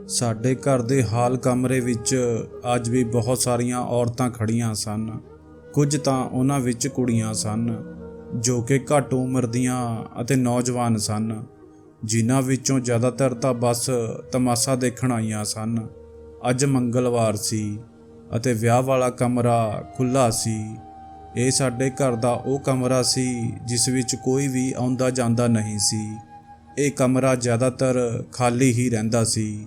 ਸਾਡੇ ਘਰ ਦੇ ਹਾਲ ਕਮਰੇ ਵਿੱਚ ਅੱਜ ਵੀ ਬਹੁਤ ਸਾਰੀਆਂ ਔਰਤਾਂ ਖੜੀਆਂ ਸਨ। ਕੁਝ ਤਾਂ ਉਹਨਾਂ ਵਿੱਚ ਕੁੜੀਆਂ ਸਨ ਜੋ ਕਿ ਘੱਟ ਉਮਰ ਦੀਆਂ ਅਤੇ ਨੌਜਵਾਨ ਸਨ, ਜਿਨ੍ਹਾਂ ਵਿੱਚੋਂ ਜ਼ਿਆਦਾਤਰ ਤਾਂ ਬਸ ਤਮਾਸ਼ਾ ਦੇਖਣ ਆਈਆਂ ਸਨ। ਅੱਜ ਮੰਗਲਵਾਰ ਸੀ ਅਤੇ ਵਿਆਹ ਵਾਲਾ ਕਮਰਾ ਖੁੱਲ੍ਹਾ ਸੀ। ਇਹ ਸਾਡੇ ਘਰ ਦਾ ਉਹ ਕਮਰਾ ਸੀ ਜਿਸ ਵਿੱਚ ਕੋਈ ਵੀ ਆਉਂਦਾ ਜਾਂਦਾ ਨਹੀਂ ਸੀ। ਇਹ ਕਮਰਾ ਜ਼ਿਆਦਾਤਰ ਖਾਲੀ ਹੀ ਰਹਿੰਦਾ ਸੀ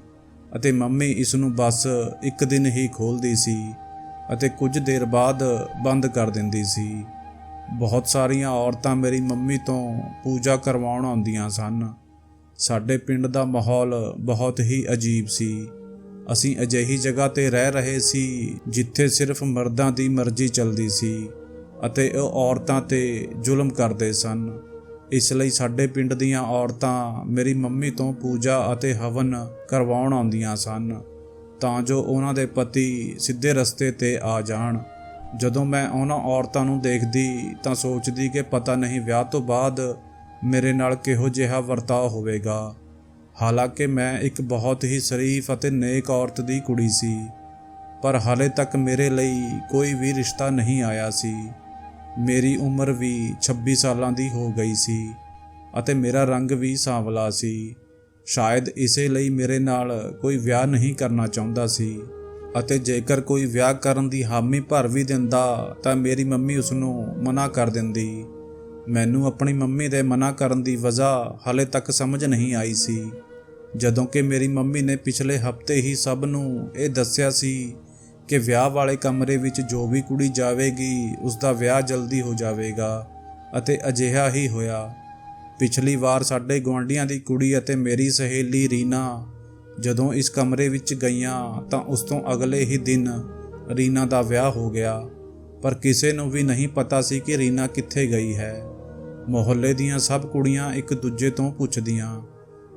ਅਤੇ ਮੰਮੀ ਇਸ ਨੂੰ ਬਸ ਇੱਕ ਦਿਨ ਹੀ ਖੋਲ੍ਹਦੀ ਸੀ ਅਤੇ ਕੁਝ ਦੇਰ ਬਾਅਦ ਬੰਦ ਕਰ ਦਿੰਦੀ ਸੀ। ਬਹੁਤ ਸਾਰੀਆਂ ਔਰਤਾਂ ਮੇਰੀ ਮੰਮੀ ਤੋਂ ਪੂਜਾ ਕਰਵਾਉਣ ਆਉਂਦੀਆਂ ਸਨ। ਸਾਡੇ ਪਿੰਡ ਦਾ ਮਾਹੌਲ ਬਹੁਤ ਹੀ ਅਜੀਬ ਸੀ। ਅਸੀਂ ਅਜਿਹੀ ਜਗ੍ਹਾ 'ਤੇ ਰਹਿ ਰਹੇ ਸੀ ਜਿੱਥੇ ਸਿਰਫ ਮਰਦਾਂ ਦੀ ਮਰਜ਼ੀ ਚੱਲਦੀ ਸੀ ਅਤੇ ਉਹ ਔਰਤਾਂ 'ਤੇ ਜ਼ੁਲਮ ਕਰਦੇ ਸਨ। ਇਸ ਲਈ ਸਾਡੇ ਪਿੰਡ ਦੀਆਂ ਔਰਤਾਂ ਮੇਰੀ ਮੰਮੀ ਤੋਂ ਪੂਜਾ ਅਤੇ ਹਵਨ ਕਰਵਾਉਣ ਆਉਂਦੀਆਂ ਸਨ ਤਾਂ ਜੋ ਉਹਨਾਂ ਦੇ ਪਤੀ ਸਿੱਧੇ ਰਸਤੇ 'ਤੇ ਆ ਜਾਣ। ਜਦੋਂ ਮੈਂ ਉਹਨਾਂ ਔਰਤਾਂ ਨੂੰ ਦੇਖਦੀ ਤਾਂ ਸੋਚਦੀ ਕਿ ਪਤਾ ਨਹੀਂ ਵਿਆਹ ਤੋਂ ਬਾਅਦ ਮੇਰੇ ਨਾਲ ਕਿਹੋ ਜਿਹਾ ਵਰਤਾਅ ਹੋਵੇਗਾ। ਹਾਲਾਂਕਿ ਮੈਂ ਇੱਕ ਬਹੁਤ ਹੀ ਸ਼ਰੀਫ ਅਤੇ ਨੇਕ ਔਰਤ ਦੀ ਕੁੜੀ ਸੀ, ਪਰ ਹਾਲੇ ਤੱਕ ਮੇਰੇ ਲਈ ਕੋਈ ਵੀ ਰਿਸ਼ਤਾ ਨਹੀਂ ਆਇਆ ਸੀ। ਮੇਰੀ ਉਮਰ ਵੀ 26 ਸਾਲਾਂ ਦੀ ਹੋ ਗਈ ਸੀ ਅਤੇ ਮੇਰਾ ਰੰਗ ਵੀ ਸਾਂਵਲਾ ਸੀ। ਸ਼ਾਇਦ ਇਸੇ ਲਈ ਮੇਰੇ ਨਾਲ ਕੋਈ ਵਿਆਹ ਨਹੀਂ ਕਰਨਾ ਚਾਹੁੰਦਾ ਸੀ ਅਤੇ ਜੇਕਰ ਕੋਈ ਵਿਆਹ ਕਰਨ ਦੀ ਹਾਮੀ ਭਰ ਵੀ ਦਿੰਦਾ ਤਾਂ ਮੇਰੀ ਮੰਮੀ ਉਸ ਨੂੰ ਮਨਾ ਕਰ ਦਿੰਦੀ। ਮੈਨੂੰ ਆਪਣੀ ਮੰਮੀ ਦੇ ਮਨਾ ਕਰਨ ਦੀ ਵਜ੍ਹਾ ਹਾਲੇ ਤੱਕ ਸਮਝ ਨਹੀਂ ਆਈ ਸੀ, ਜਦੋਂ ਕਿ ਮੇਰੀ ਮੰਮੀ ਨੇ ਪਿਛਲੇ ਹਫ਼ਤੇ ਹੀ ਸਭ ਨੂੰ ਇਹ ਦੱਸਿਆ ਸੀ ਕਿ ਵਿਆਹ ਵਾਲੇ ਕਮਰੇ ਵਿੱਚ ਜੋ ਵੀ ਕੁੜੀ ਜਾਵੇਗੀ ਉਸ ਦਾ ਵਿਆਹ ਜਲਦੀ ਹੋ ਜਾਵੇਗਾ ਅਤੇ ਅਜਿਹਾ ਹੀ ਹੋਇਆ। ਪਿਛਲੀ ਵਾਰ ਸਾਡੇ ਗੁਆਂਢੀਆਂ ਦੀ ਕੁੜੀ ਅਤੇ ਮੇਰੀ ਸਹੇਲੀ ਰੀਨਾ ਜਦੋਂ ਇਸ ਕਮਰੇ ਵਿੱਚ ਗਈਆਂ ਤਾਂ ਉਸ ਤੋਂ ਅਗਲੇ ਹੀ ਦਿਨ ਰੀਨਾ ਦਾ ਵਿਆਹ ਹੋ ਗਿਆ, ਪਰ ਕਿਸੇ ਨੂੰ ਵੀ ਨਹੀਂ ਪਤਾ ਸੀ ਕਿ ਰੀਨਾ ਕਿੱਥੇ ਗਈ ਹੈ। ਮੁਹੱਲੇ ਦੀਆਂ ਸਭ ਕੁੜੀਆਂ ਇੱਕ ਦੂਜੇ ਤੋਂ ਪੁੱਛਦੀਆਂ,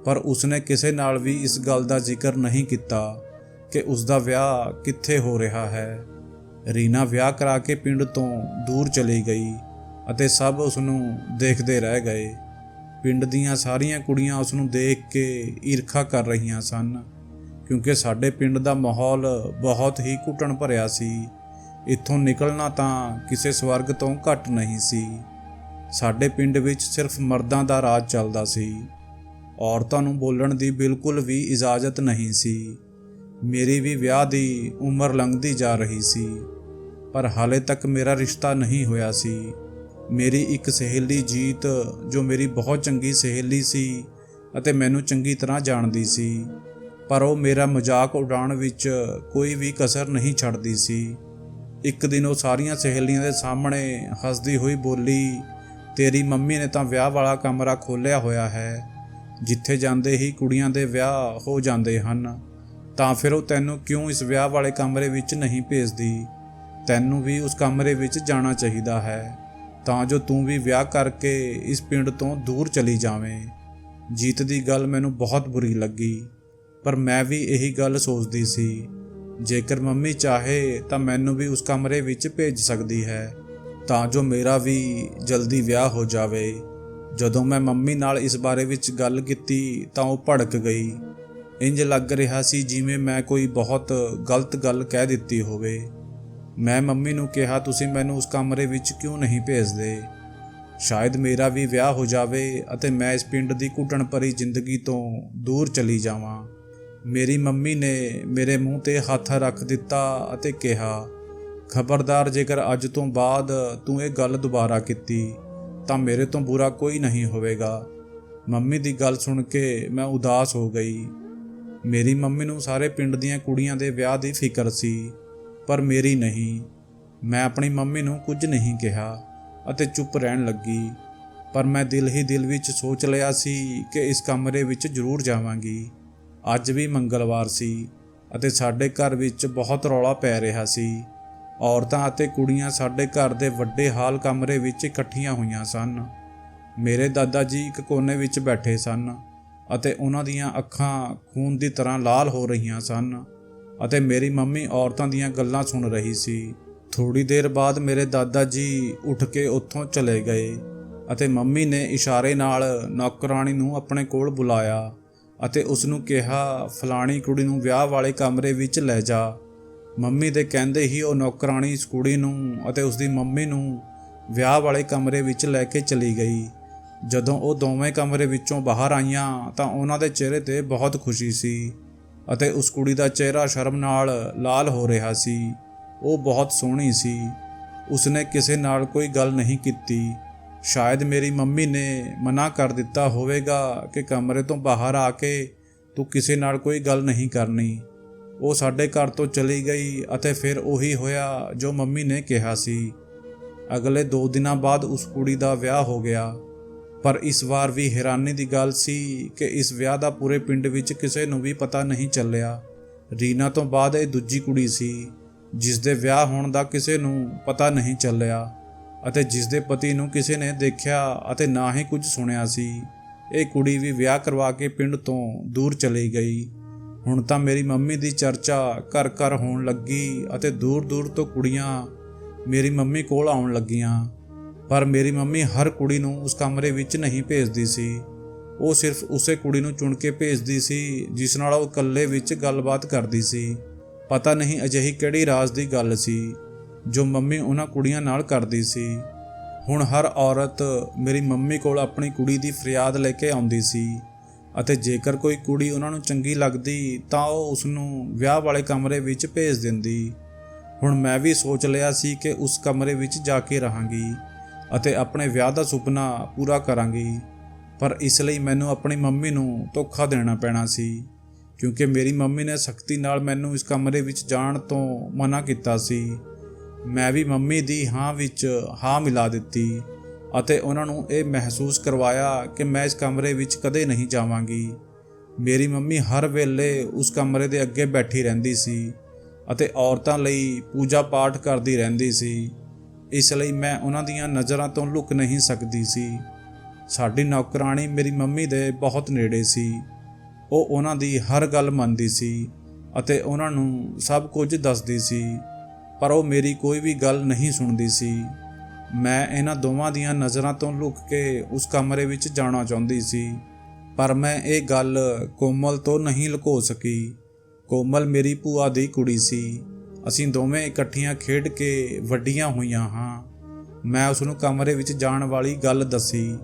ਪਰ ਉਸਨੇ ਕਿਸੇ ਨਾਲ ਵੀ ਇਸ ਗੱਲ ਦਾ ਜ਼ਿਕਰ ਨਹੀਂ ਕੀਤਾ ਕਿ ਉਸ ਦਾ ਵਿਆਹ ਕਿੱਥੇ ਹੋ ਰਿਹਾ ਹੈ। ਰੀਨਾ ਵਿਆਹ ਕਰਾ ਕੇ ਪਿੰਡ ਤੋਂ ਦੂਰ ਚਲੀ ਗਈ ਅਤੇ ਸਭ ਉਸ ਨੂੰ ਦੇਖਦੇ ਰਹਿ ਗਏ। ਪਿੰਡ ਦੀਆਂ ਸਾਰੀਆਂ ਕੁੜੀਆਂ ਉਸ ਨੂੰ ਦੇਖ ਕੇ ਈਰਖਾ ਕਰ ਰਹੀਆਂ ਸਨ, ਕਿਉਂਕਿ ਸਾਡੇ ਪਿੰਡ ਦਾ ਮਾਹੌਲ ਬਹੁਤ ਹੀ ਘੁਟਣ ਭਰਿਆ ਸੀ। ਇੱਥੋਂ ਨਿਕਲਣਾ ਤਾਂ ਕਿਸੇ ਸਵਰਗ ਤੋਂ ਘੱਟ ਨਹੀਂ ਸੀ। ਸਾਡੇ ਪਿੰਡ ਵਿੱਚ ਸਿਰਫ ਮਰਦਾਂ ਦਾ ਰਾਜ ਚੱਲਦਾ ਸੀ। ਔਰਤਾਂ ਨੂੰ ਬੋਲਣ ਦੀ ਬਿਲਕੁਲ ਵੀ ਇਜਾਜ਼ਤ ਨਹੀਂ ਸੀ। ਮੇਰੀ ਵੀ ਵਿਆਹ ਦੀ ਉਮਰ ਲੰਘਦੀ ਜਾ ਰਹੀ ਸੀ, ਪਰ ਹਾਲੇ ਤੱਕ ਮੇਰਾ ਰਿਸ਼ਤਾ ਨਹੀਂ ਹੋਇਆ ਸੀ। ਮੇਰੀ ਇੱਕ ਸਹੇਲੀ ਜੀਤ, ਜੋ ਮੇਰੀ ਬਹੁਤ ਚੰਗੀ ਸਹੇਲੀ ਸੀ ਅਤੇ ਮੈਨੂੰ ਚੰਗੀ ਤਰ੍ਹਾਂ ਜਾਣਦੀ ਸੀ, ਪਰ ਉਹ ਮੇਰਾ ਮਜ਼ਾਕ ਉਡਾਉਣ ਵਿੱਚ ਕੋਈ ਵੀ ਕਸਰ ਨਹੀਂ ਛੱਡਦੀ ਸੀ। ਇੱਕ ਦਿਨ ਉਹ ਸਾਰੀਆਂ ਸਹੇਲੀਆਂ ਦੇ ਸਾਹਮਣੇ ਹੱਸਦੀ ਹੋਈ ਬੋਲੀ, ਤੇਰੀ ਮੰਮੀ ਨੇ ਤਾਂ ਵਿਆਹ ਵਾਲਾ ਕਮਰਾ ਖੋਲ੍ਹਿਆ ਹੋਇਆ ਹੈ, ਜਿੱਥੇ ਜਾਂਦੇ ਹੀ ਕੁੜੀਆਂ ਦੇ ਵਿਆਹ ਹੋ ਜਾਂਦੇ ਹਨ, ਤਾਂ ਫਿਰ ਉਹ ਤੈਨੂੰ ਕਿਉਂ ਇਸ ਵਿਆਹ ਵਾਲੇ ਕਮਰੇ ਵਿੱਚ ਨਹੀਂ ਭੇਜਦੀ। ਤੈਨੂੰ ਵੀ ਉਸ ਕਮਰੇ ਵਿੱਚ ਜਾਣਾ ਚਾਹੀਦਾ ਹੈ ਤਾਂ ਜੋ ਤੂੰ ਵੀ ਵਿਆਹ ਕਰਕੇ ਇਸ ਪਿੰਡ ਤੋਂ ਦੂਰ ਚਲੀ ਜਾਵੇਂ। ਜੀਤ ਦੀ ਗੱਲ ਮੈਨੂੰ ਬਹੁਤ ਬੁਰੀ ਲੱਗੀ, ਪਰ ਮੈਂ ਵੀ ਇਹੀ ਗੱਲ ਸੋਚਦੀ ਸੀ, ਜੇਕਰ ਮੰਮੀ ਚਾਹੇ ਤਾਂ ਮੈਨੂੰ ਵੀ ਉਸ ਕਮਰੇ ਵਿੱਚ ਭੇਜ ਸਕਦੀ ਹੈ ਤਾਂ ਜੋ ਮੇਰਾ ਵੀ ਜਲਦੀ ਵਿਆਹ ਹੋ ਜਾਵੇ। ਜਦੋਂ ਮੈਂ ਮੰਮੀ ਨਾਲ ਇਸ ਬਾਰੇ ਵਿੱਚ ਗੱਲ ਕੀਤੀ ਤਾਂ ਉਹ ਭੜਕ ਗਈ। ਇੰਜ ਲੱਗ ਰਿਹਾ ਸੀ ਜਿਵੇਂ ਮੈਂ ਕੋਈ ਬਹੁਤ ਗਲਤ ਗੱਲ ਕਹਿ ਦਿੱਤੀ ਹੋਵੇ। ਮੈਂ ਮੰਮੀ ਨੂੰ ਕਿਹਾ, ਤੁਸੀਂ ਮੈਨੂੰ ਉਸ ਕਮਰੇ ਵਿੱਚ ਕਿਉਂ ਨਹੀਂ ਭੇਜਦੇ? ਸ਼ਾਇਦ ਮੇਰਾ ਵੀ ਵਿਆਹ ਹੋ ਜਾਵੇ ਅਤੇ ਮੈਂ ਇਸ ਪਿੰਡ ਦੀ ਘੁਟਣ ਭਰੀ ਜ਼ਿੰਦਗੀ ਤੋਂ ਦੂਰ ਚਲੀ ਜਾਵਾਂ। ਮੇਰੀ ਮੰਮੀ ਨੇ ਮੇਰੇ ਮੂੰਹ 'ਤੇ ਹੱਥ ਰੱਖ ਦਿੱਤਾ ਅਤੇ ਕਿਹਾ, ਖਬਰਦਾਰ, ਜੇਕਰ ਅੱਜ ਤੋਂ ਬਾਅਦ ਤੂੰ ਇਹ ਗੱਲ ਦੁਬਾਰਾ ਕੀਤੀ ਤਾਂ ਮੇਰੇ ਤੋਂ ਬੁਰਾ ਕੋਈ ਨਹੀਂ ਹੋਵੇਗਾ। ਮੰਮੀ ਦੀ ਗੱਲ ਸੁਣ ਕੇ ਮੈਂ ਉਦਾਸ ਹੋ ਗਈ। ਮੇਰੀ ਮੰਮੀ ਨੂੰ ਸਾਰੇ ਪਿੰਡ ਦੀਆਂ ਕੁੜੀਆਂ ਦੇ ਵਿਆਹ ਦੀ ਫਿਕਰ ਸੀ, ਪਰ ਮੇਰੀ ਨਹੀਂ। ਮੈਂ ਆਪਣੀ ਮੰਮੀ ਨੂੰ ਕੁਝ ਨਹੀਂ ਕਿਹਾ ਅਤੇ ਚੁੱਪ ਰਹਿਣ ਲੱਗੀ, ਪਰ ਮੈਂ ਦਿਲ ਹੀ ਦਿਲ ਵਿੱਚ ਸੋਚ ਲਿਆ ਸੀ ਕਿ ਇਸ ਕਮਰੇ ਵਿੱਚ ਜ਼ਰੂਰ ਜਾਵਾਂਗੀ। ਅੱਜ ਵੀ ਮੰਗਲਵਾਰ ਸੀ ਅਤੇ ਸਾਡੇ ਘਰ ਵਿੱਚ ਬਹੁਤ ਰੌਲਾ ਪੈ ਰਿਹਾ ਸੀ। ਔਰਤਾਂ ਅਤੇ ਕੁੜੀਆਂ ਸਾਡੇ ਘਰ ਦੇ ਵੱਡੇ ਹਾਲ ਕਮਰੇ ਵਿੱਚ ਇਕੱਠੀਆਂ ਹੋਈਆਂ ਸਨ। ਮੇਰੇ ਦਾਦਾ ਜੀ ਇੱਕ ਕੋਨੇ ਵਿੱਚ ਬੈਠੇ ਸਨ ਅਤੇ ਉਹਨਾਂ ਦੀਆਂ ਅੱਖਾਂ ਖੂਨ ਦੀ ਤਰ੍ਹਾਂ ਲਾਲ ਹੋ ਰਹੀਆਂ ਸਨ ਅਤੇ ਮੇਰੀ ਮੰਮੀ ਔਰਤਾਂ ਦੀਆਂ ਗੱਲਾਂ ਸੁਣ ਰਹੀ ਸੀ। ਥੋੜੀ ਦੇਰ ਬਾਅਦ ਮੇਰੇ ਦਾਦਾ ਜੀ ਉੱਠ ਕੇ ਉੱਥੋਂ ਚਲੇ ਗਏ ਅਤੇ ਮੰਮੀ ਨੇ ਇਸ਼ਾਰੇ ਨਾਲ ਨੌਕਰਾਣੀ ਨੂੰ ਆਪਣੇ ਕੋਲ ਬੁਲਾਇਆ ਅਤੇ ਉਸ ਨੂੰ ਕਿਹਾ, ਫਲਾਣੀ ਕੁੜੀ ਨੂੰ ਵਿਆਹ ਵਾਲੇ ਕਮਰੇ ਵਿੱਚ ਲੈ ਜਾ। ਮੰਮੀ ਦੇ ਕਹਿੰਦੇ ਹੀ ਉਹ ਨੌਕਰਾਣੀ ਇਸ ਕੁੜੀ ਨੂੰ ਅਤੇ ਉਸਦੀ ਮੰਮੀ ਨੂੰ ਵਿਆਹ ਵਾਲੇ ਕਮਰੇ ਵਿੱਚ ਲੈ ਕੇ ਚਲੀ ਗਈ। ਜਦੋਂ ਉਹ ਦੋਵੇਂ ਕਮਰੇ ਵਿੱਚੋਂ ਬਾਹਰ ਆਈਆਂ ਤਾਂ ਉਹਨਾਂ ਦੇ ਚਿਹਰੇ 'ਤੇ ਬਹੁਤ ਖੁਸ਼ੀ ਸੀ ਅਤੇ ਉਸ ਕੁੜੀ ਦਾ ਚਿਹਰਾ ਸ਼ਰਮ ਨਾਲ ਲਾਲ ਹੋ ਰਿਹਾ ਸੀ। ਉਹ ਬਹੁਤ ਸੋਹਣੀ ਸੀ। ਉਸਨੇ ਕਿਸੇ ਨਾਲ ਕੋਈ ਗੱਲ ਨਹੀਂ ਕੀਤੀ। ਸ਼ਾਇਦ ਮੇਰੀ ਮੰਮੀ ਨੇ ਮਨਾ ਕਰ ਦਿੱਤਾ ਹੋਵੇਗਾ ਕਿ ਕਮਰੇ ਤੋਂ ਬਾਹਰ ਆ ਕੇ ਤੂੰ ਕਿਸੇ ਨਾਲ ਕੋਈ ਗੱਲ ਨਹੀਂ ਕਰਨੀ। ਉਹ ਸਾਡੇ ਘਰ ਤੋਂ ਚਲੀ ਗਈ ਅਤੇ ਫਿਰ ਉਹੀ ਹੋਇਆ ਜੋ ਮੰਮੀ ਨੇ ਕਿਹਾ ਸੀ। ਅਗਲੇ 2 ਦਿਨਾਂ ਬਾਅਦ ਉਸ ਕੁੜੀ ਦਾ ਵਿਆਹ ਹੋ ਗਿਆ। ਪਰ ਇਸ ਵਾਰ ਵੀ ਹੈਰਾਨੀ ਦੀ ਗੱਲ ਸੀ ਕਿ ਇਸ ਵਿਆਹ ਦਾ ਪੂਰੇ ਪਿੰਡ ਵਿੱਚ ਕਿਸੇ ਨੂੰ ਵੀ ਪਤਾ ਨਹੀਂ ਚੱਲਿਆ। ਰੀਨਾ ਤੋਂ ਬਾਅਦ ਇਹ ਦੂਜੀ ਕੁੜੀ ਸੀ ਜਿਸ ਦੇ ਵਿਆਹ ਹੋਣ ਦਾ ਕਿਸੇ ਨੂੰ ਪਤਾ ਨਹੀਂ ਚੱਲਿਆ ਅਤੇ ਜਿਸ ਦੇ ਪਤੀ ਨੂੰ ਕਿਸੇ ਨੇ ਦੇਖਿਆ ਅਤੇ ਨਾ ਹੀ ਕੁਝ ਸੁਣਿਆ ਸੀ। ਇਹ ਕੁੜੀ ਵੀ ਵਿਆਹ ਕਰਵਾ ਕੇ ਪਿੰਡ ਤੋਂ ਦੂਰ ਚਲੀ ਗਈ। ਹੁਣ ਤਾਂ ਮੇਰੀ ਮੰਮੀ ਦੀ ਚਰਚਾ ਘਰ-ਘਰ ਹੋਣ ਲੱਗੀ ਅਤੇ ਦੂਰ-ਦੂਰ ਤੋਂ ਕੁੜੀਆਂ ਮੇਰੀ ਮੰਮੀ ਕੋਲ ਆਉਣ ਲੱਗੀਆਂ। ਪਰ ਮੇਰੀ ਮੰਮੀ ਹਰ ਕੁੜੀ ਨੂੰ ਉਸ ਕਮਰੇ ਵਿੱਚ ਨਹੀਂ ਭੇਜਦੀ ਸੀ। ਉਹ ਸਿਰਫ ਉਸੇ ਕੁੜੀ ਨੂੰ ਚੁਣ ਕੇ ਭੇਜਦੀ ਸੀ ਜਿਸ ਨਾਲ ਉਹ ਇਕੱਲੇ ਵਿੱਚ ਗੱਲਬਾਤ ਕਰਦੀ ਸੀ। ਪਤਾ ਨਹੀਂ ਅਜਿਹੀ ਕਿਹੜੀ ਰਾਜ਼ ਦੀ ਗੱਲ ਸੀ ਜੋ ਮੰਮੀ ਉਹਨਾਂ ਕੁੜੀਆਂ ਨਾਲ ਕਰਦੀ ਸੀ। ਹੁਣ ਹਰ ਔਰਤ ਮੇਰੀ ਮੰਮੀ ਕੋਲ ਆਪਣੀ ਕੁੜੀ ਦੀ ਫਰਿਆਦ ਲੈ ਕੇ ਆਉਂਦੀ ਸੀ ਅਤੇ ਜੇਕਰ ਕੋਈ ਕੁੜੀ ਉਹਨਾਂ ਨੂੰ ਚੰਗੀ ਲੱਗਦੀ ਤਾਂ ਉਹ ਉਸ ਨੂੰ ਵਿਆਹ ਵਾਲੇ ਕਮਰੇ ਵਿੱਚ ਭੇਜ ਦਿੰਦੀ। ਹੁਣ ਮੈਂ ਵੀ ਸੋਚ ਲਿਆ ਸੀ ਕਿ ਉਸ ਕਮਰੇ ਵਿੱਚ ਜਾ ਕੇ ਰਹਾਂਗੀ ਅਤੇ ਆਪਣੇ ਵਿਆਹ ਦਾ ਸੁਪਨਾ ਪੂਰਾ ਕਰਾਂਗੀ। ਪਰ ਇਸ ਲਈ ਮੈਨੂੰ ਆਪਣੀ ਮੰਮੀ ਨੂੰ ਧੋਖਾ ਦੇਣਾ ਪੈਣਾ ਸੀ ਕਿਉਂਕਿ ਮੇਰੀ ਮੰਮੀ ਨੇ ਸਖਤੀ ਨਾਲ ਮੈਨੂੰ ਇਸ ਕਮਰੇ ਵਿੱਚ ਜਾਣ ਤੋਂ ਮਨਾ ਕੀਤਾ ਸੀ। ਮੈਂ ਵੀ ਮੰਮੀ ਦੀ ਹਾਂ ਵਿੱਚ ਹਾਂ ਮਿਲਾ ਦਿੱਤੀ ਅਤੇ ਉਹਨਾਂ ਨੂੰ ਇਹ ਮਹਿਸੂਸ ਕਰਵਾਇਆ ਕਿ ਮੈਂ ਇਸ ਕਮਰੇ ਵਿੱਚ ਕਦੇ ਨਹੀਂ ਜਾਵਾਂਗੀ। ਮੇਰੀ ਮੰਮੀ ਹਰ ਵੇਲੇ ਉਸ ਕਮਰੇ ਦੇ ਅੱਗੇ ਬੈਠੀ ਰਹਿੰਦੀ ਸੀ ਅਤੇ ਔਰਤਾਂ ਲਈ ਪੂਜਾ ਪਾਠ ਕਰਦੀ ਰਹਿੰਦੀ ਸੀ। ਇਸ ਲਈ ਮੈਂ ਉਹਨਾਂ ਦੀਆਂ ਨਜ਼ਰਾਂ ਤੋਂ ਲੁਕ ਨਹੀਂ ਸਕਦੀ ਸੀ। ਸਾਡੀ ਨੌਕਰਾਣੀ ਮੇਰੀ ਮੰਮੀ ਦੇ ਬਹੁਤ ਨੇੜੇ ਸੀ। ਉਹ ਉਹਨਾਂ ਦੀ ਹਰ ਗੱਲ ਮੰਨਦੀ ਸੀ ਅਤੇ ਉਹਨਾਂ ਨੂੰ ਸਭ ਕੁਝ ਦੱਸਦੀ ਸੀ, ਪਰ ਉਹ ਮੇਰੀ ਕੋਈ ਵੀ ਗੱਲ ਨਹੀਂ ਸੁਣਦੀ ਸੀ। ਮੈਂ ਇਹਨਾਂ ਦੋਵਾਂ ਦੀਆਂ ਨਜ਼ਰਾਂ ਤੋਂ ਲੁਕ ਕੇ ਉਸ ਕਮਰੇ ਵਿੱਚ ਜਾਣਾ ਚਾਹੁੰਦੀ ਸੀ, ਪਰ ਮੈਂ ਇਹ ਗੱਲ ਕੋਮਲ ਤੋਂ ਨਹੀਂ ਲੁਕੋ ਸਕੀ। ਕੋਮਲ ਮੇਰੀ ਭੂਆ ਦੀ ਕੁੜੀ ਸੀ। ਅਸੀਂ ਦੋਵੇਂ ਇਕੱਠੀਆਂ ਖੇਡ ਕੇ ਵੱਡੀਆਂ ਹੋਈਆਂ ਹਾਂ। ਮੈਂ ਉਸ ਨੂੰ ਕਮਰੇ ਵਿੱਚ ਜਾਣ ਵਾਲੀ ਗੱਲ ਦੱਸੀ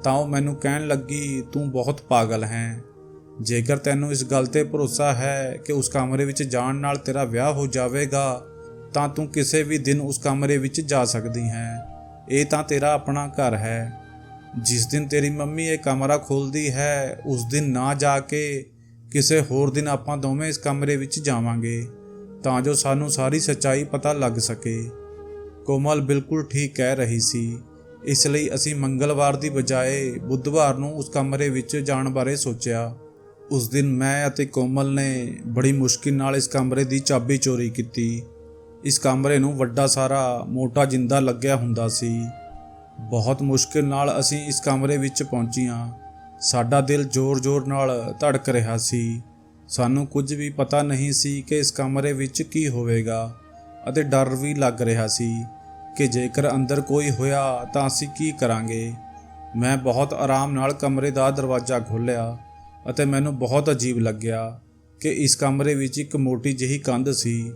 ਤਾਂ ਉਹ ਮੈਨੂੰ ਕਹਿਣ ਲੱਗੀ, ਤੂੰ ਬਹੁਤ ਪਾਗਲ ਹੈ। ਜੇਕਰ ਤੈਨੂੰ ਇਸ ਗੱਲ 'ਤੇ ਭਰੋਸਾ ਹੈ ਕਿ ਉਸ ਕਮਰੇ ਵਿੱਚ ਜਾਣ ਨਾਲ ਤੇਰਾ ਵਿਆਹ ਹੋ ਜਾਵੇਗਾ ਤਾਂ ਤੂੰ ਕਿਸੇ ਵੀ ਦਿਨ ਉਸ ਕਮਰੇ ਵਿੱਚ ਜਾ ਸਕਦੀ ਹੈ। ਇਹ ਤਾਂ ਤੇਰਾ ਆਪਣਾ ਘਰ ਹੈ। ਜਿਸ ਦਿਨ ਤੇਰੀ ਮੰਮੀ ਇਹ ਕਮਰਾ ਖੋਲ੍ਹਦੀ ਹੈ ਉਸ ਦਿਨ ਨਾ ਜਾ ਕੇ ਕਿਸੇ ਹੋਰ ਦਿਨ ਆਪਾਂ ਦੋਵੇਂ ਇਸ ਕਮਰੇ ਵਿੱਚ ਜਾਵਾਂਗੇ ਤਾਂ ਜੋ ਸਾਨੂੰ ਸਾਰੀ ਸੱਚਾਈ ਪਤਾ ਲੱਗ ਸਕੇ। ਕੋਮਲ ਬਿਲਕੁਲ ਠੀਕ ਕਹਿ ਰਹੀ ਸੀ। ਇਸ ਲਈ ਅਸੀਂ ਮੰਗਲਵਾਰ ਦੀ ਬਜਾਏ ਬੁੱਧਵਾਰ ਨੂੰ ਉਸ ਕਮਰੇ ਵਿੱਚ ਜਾਣ ਬਾਰੇ ਸੋਚਿਆ। ਉਸ ਦਿਨ ਮੈਂ ਅਤੇ ਕੋਮਲ ਨੇ ਬੜੀ ਮੁਸ਼ਕਿਲ ਨਾਲ ਇਸ ਕਮਰੇ ਦੀ ਚਾਬੀ ਚੋਰੀ ਕੀਤੀ। ਇਸ ਕਮਰੇ ਨੂੰ ਵੱਡਾ ਸਾਰਾ ਮੋਟਾ ਜਿੰਦਾ ਲੱਗਿਆ ਹੁੰਦਾ ਸੀ। ਬਹੁਤ ਮੁਸ਼ਕਿਲ ਨਾਲ ਅਸੀਂ ਇਸ ਕਮਰੇ ਵਿੱਚ ਪਹੁੰਚੀਆਂ। ਸਾਡਾ ਦਿਲ ਜ਼ੋਰ-ਜ਼ੋਰ ਨਾਲ ਧੜਕ ਰਿਹਾ ਸੀ। ਸਾਨੂੰ ਕੁਝ ਵੀ ਪਤਾ ਨਹੀਂ ਸੀ ਕਿ ਇਸ ਕਮਰੇ ਵਿੱਚ ਕੀ ਹੋਵੇਗਾ ਅਤੇ ਡਰ ਵੀ ਲੱਗ ਰਿਹਾ ਸੀ ਕਿ ਜੇਕਰ ਅੰਦਰ ਕੋਈ ਹੋਇਆ ਤਾਂ ਅਸੀਂ ਕੀ ਕਰਾਂਗੇ। ਮੈਂ ਬਹੁਤ ਆਰਾਮ ਨਾਲ ਕਮਰੇ ਦਾ ਦਰਵਾਜ਼ਾ ਖੋਲ੍ਹਿਆ ਅਤੇ ਮੈਨੂੰ ਬਹੁਤ ਅਜੀਬ ਲੱਗਿਆ ਕਿ ਇਸ ਕਮਰੇ ਵਿੱਚ ਇੱਕ ਮੋਟੀ ਜਿਹੀ ਕੰਧ ਸੀ।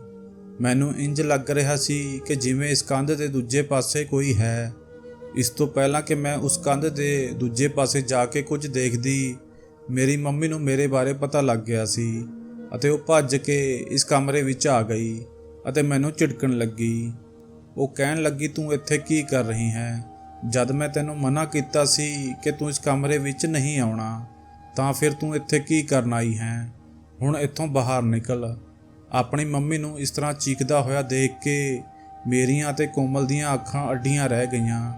ਮੈਨੂੰ ਇੰਜ ਲੱਗ ਰਿਹਾ ਸੀ ਕਿ ਜਿਵੇਂ ਇਸ ਕੰਧ ਦੇ ਦੂਜੇ ਪਾਸੇ ਕੋਈ ਹੈ। ਇਸ ਤੋਂ ਪਹਿਲਾਂ ਕਿ ਮੈਂ ਉਸ ਕੰਧ ਦੇ ਦੂਜੇ ਪਾਸੇ ਜਾ ਕੇ ਕੁਝ ਦੇਖਦੀ, ਮੇਰੀ ਮੰਮੀ ਨੂੰ ਮੇਰੇ ਬਾਰੇ ਪਤਾ ਲੱਗ ਗਿਆ ਸੀ ਅਤੇ ਉਹ ਭੱਜ ਕੇ ਇਸ ਕਮਰੇ ਵਿੱਚ ਆ ਗਈ ਅਤੇ ਮੈਨੂੰ ਝਿੜਕਣ ਲੱਗੀ। ਉਹ ਕਹਿਣ ਲੱਗੀ, ਤੂੰ ਇੱਥੇ ਕੀ ਕਰ ਰਹੀ ਹੈ? ਜਦ ਮੈਂ ਤੈਨੂੰ ਮਨਾ ਕੀਤਾ ਸੀ ਕਿ ਤੂੰ ਇਸ ਕਮਰੇ ਵਿੱਚ ਨਹੀਂ ਆਉਣਾ ਤਾਂ ਫਿਰ ਤੂੰ ਇੱਥੇ ਕੀ ਕਰਨ ਆਈ ਹੈ? ਹੁਣ ਇੱਥੋਂ ਬਾਹਰ ਨਿਕਲ। ਆਪਣੀ ਮੰਮੀ ਨੂੰ ਇਸ ਤਰ੍ਹਾਂ ਚੀਕਦਾ ਹੋਇਆ ਦੇਖ ਕੇ ਮੇਰੀਆਂ ਅਤੇ ਕੋਮਲ ਦੀਆਂ ਅੱਖਾਂ ਅੱਡੀਆਂ ਰਹਿ ਗਈਆਂ।